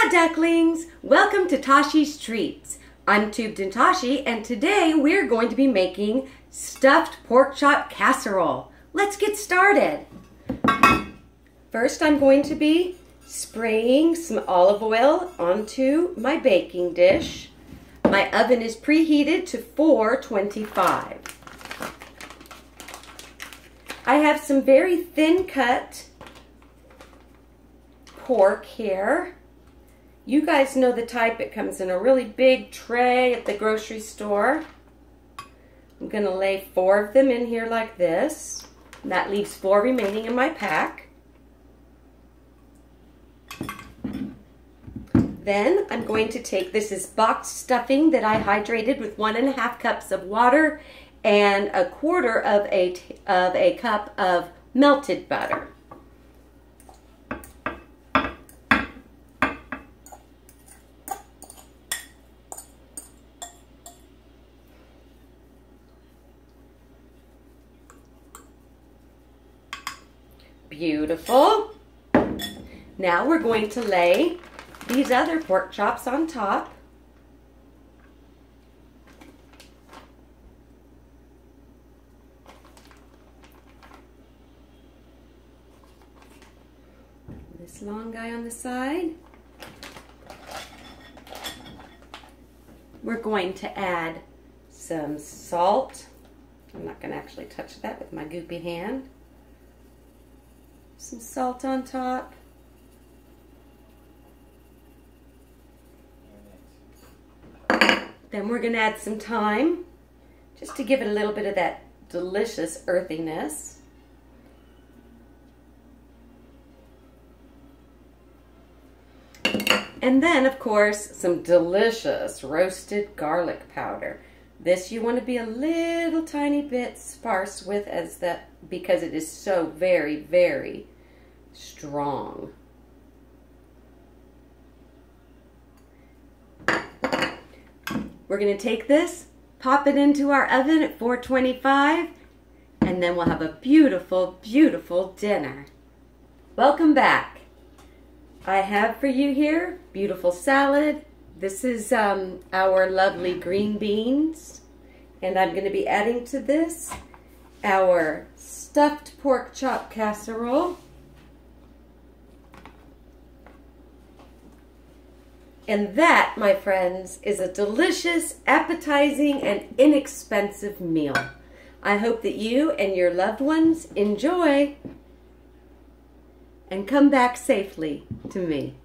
Hola ducklings! Welcome to Tashi's Treats. I'm Tubed and Tashi, and today we're going to be making stuffed pork chop casserole. Let's get started. First I'm going to be spraying some olive oil onto my baking dish. My oven is preheated to 425. I have some very thin cut pork here. You guys know the type. It comes in a really big tray at the grocery store. I'm going to lay 4 of them in here like this. And that leaves 4 remaining in my pack. Then I'm going to take, this is boxed stuffing that I hydrated with 1½ cups of water and 1/4 of a cup of melted butter. Beautiful. Now we're going to lay these other pork chops on top. This long guy on the side. We're going to add some salt. I'm not going to actually touch that with my goopy hand. Some salt on top. Then we're going to add some thyme, just to give it a little bit of that delicious earthiness. And then, of course, some delicious roasted garlic powder. This you want to be a little tiny bit sparse with, because it is so very, very strong. We're going to take this, pop it into our oven at 425, and then we'll have a beautiful, beautiful dinner. Welcome back. I have for you here beautiful salad. This is our lovely green beans, and I'm going to be adding to this our stuffed pork chop casserole. And that, my friends, is a delicious, appetizing, and inexpensive meal. I hope that you and your loved ones enjoy and come back safely to me.